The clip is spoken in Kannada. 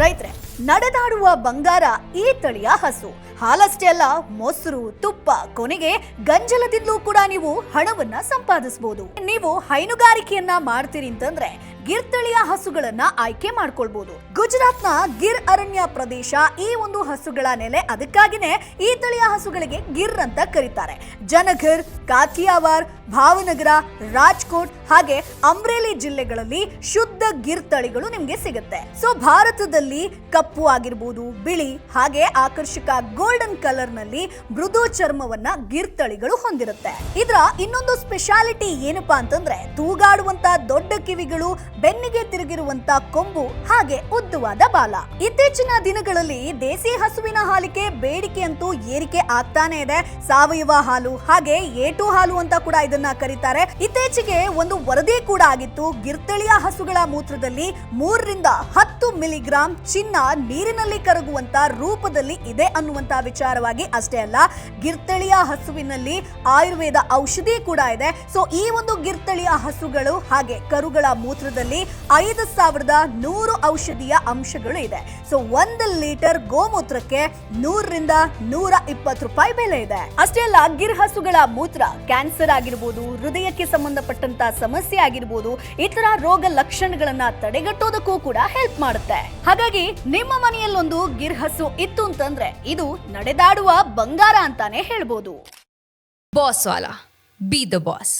ರೈತ್ರೆ, ನಡೆದಾಡುವ ಬಂಗಾರ ಈ ತಳಿಯ ಹಸು. ಹಾಲಷ್ಟೇ ಅಲ್ಲ, ಮೊಸರು, ತುಪ್ಪ, ಕೊನೆಗೆ ಗಂಜಲದಿಂದಲೂ ಕೂಡ ನೀವು ಹಣವನ್ನ ಸಂಪಾದಿಸಬಹುದು. ನೀವು ಹೈನುಗಾರಿಕೆಯನ್ನ ಮಾಡ್ತೀರಿ ಅಂತಂದ್ರೆ ಗಿರ್ ತಳಿಯ ಹಸುಗಳನ್ನ ಆಯ್ಕೆ ಮಾಡ್ಕೊಳ್ಬಹುದು. ಗುಜರಾತ್ನ ಗಿರ್ ಅರಣ್ಯ ಪ್ರದೇಶ ಈ ಒಂದು ಹಸುಗಳ ನೆಲೆ. ಅದಕ್ಕಾಗಿನೇ ಈ ತಳಿಯ ಹಸುಗಳಿಗೆ ಗಿರ್ ಅಂತ ಕರೀತಾರೆ. ಜನಘರ್, ಕಾಥಿಯಾವಾರ್, ಭಾವನಗರ, ರಾಜ್ಕೋಟ್ ಹಾಗೆ ಅಮ್ರೇಲಿ ಜಿಲ್ಲೆಗಳಲ್ಲಿ ಶುದ್ಧ ಗಿರ್ ತಳಿಗಳು ನಿಮ್ಗೆ ಸಿಗುತ್ತೆ. ಸೊ ಭಾರತದಲ್ಲಿ ಕಪ್ಪು ಆಗಿರ್ಬೋದು, ಬಿಳಿ ಹಾಗೆ ಆಕರ್ಷಕ ಗೋಲ್ಡನ್ ಕಲರ್ ನಲ್ಲಿ ಮೃದು ಚರ್ಮವನ್ನ ಗಿರ್ ತಳಿಗಳು ಹೊಂದಿರುತ್ತೆ. ಇದರ ಇನ್ನೊಂದು ಸ್ಪೆಷಾಲಿಟಿ ಏನಪ್ಪಾ ಅಂತಂದ್ರೆ ತೂಗಾಡುವಂತ ದೊಡ್ಡ ಕಿವಿಗಳು, ಬೆನ್ನಿಗೆ ತಿರುಗಿರುವಂತ ಕೊಂಬು ಹಾಗೆ ಉದ್ದವಾದ ಬಾಲ. ಇತ್ತೀಚಿನ ದಿನಗಳಲ್ಲಿ ದೇಸಿ ಹಸುವಿನ ಹಾಲಿಗೆ ಬೇಡಿಕೆ ಅಂತೂ ಏರಿಕೆ ಆಗ್ತಾನೆ ಇದೆ. ಸಾವಯವ ಹಾಲು ಹಾಗೆ ಏಟು ಹಾಲು ಅಂತ ಕೂಡ ಇದನ್ನ ಕರೀತಾರೆ. ಇತ್ತೀಚೆಗೆ ಒಂದು ವರದಿ ಕೂಡ ಆಗಿತ್ತು. ಗಿರ್ತಳಿಯ ಹಸುಗಳ ಮೂತ್ರದಲ್ಲಿ 3 ರಿಂದ 10 ಮಿಲಿಗ್ರಾಂ ಚಿನ್ನ ನೀರಿನಲ್ಲಿ ಕರಗುವಂತ ರೂಪದಲ್ಲಿ ಇದೆ ಅನ್ನುವಂತ ವಿಚಾರವಾಗಿ. ಅಷ್ಟೇ ಅಲ್ಲ, ಗಿರ್ತಳಿಯ ಹಸುವಿನಲ್ಲಿ ಆಯುರ್ವೇದ ಔಷಧಿ ಕೂಡ ಇದೆ. ಸೊ ಈ ಒಂದು ಗಿರ್ತಳಿಯ ಹಸುಗಳು ಹಾಗೆ ಕರುಗಳ ಮೂತ್ರದಲ್ಲಿ 5100 ಔಷಧೀಯ ಅಂಶಗಳು ಇದೆ. ಸೊ 1 ಲೀಟರ್ ಗೋಮೂತ್ರಕ್ಕೆ 100 ರಿಂದ 120 ರೂಪಾಯಿ ಬೆಲೆ ಇದೆ. ಅಷ್ಟೇ ಅಲ್ಲ, ಗಿರ್ ಹಸುಗಳ ಮೂತ್ರ ಕ್ಯಾನ್ಸರ್ ಆಗಿರ್ಬೋದು, ಹೃದಯಕ್ಕೆ ಸಂಬಂಧಪಟ್ಟಂತ ಸಮಸ್ಯೆ ಆಗಿರ್ಬೋದು, ಇತರ ರೋಗ ಲಕ್ಷಣಗಳನ್ನ ತಡೆಗಟ್ಟೋದಕ್ಕೂ ಕೂಡ ಹೆಲ್ಪ್ ಮಾಡುತ್ತೆ. ಹಾಗಾಗಿ ನಿಮ್ಮ ಮನೆಯಲ್ಲೊಂದು ಗಿರ್ ಹಸು ಇತ್ತು ಅಂತಂದ್ರೆ ಇದು ನಡೆದಾಡುವ ಬಂಗಾರ ಅಂತಾನೆ ಹೇಳ್ಬೋದು. Boss Vala, B the boss.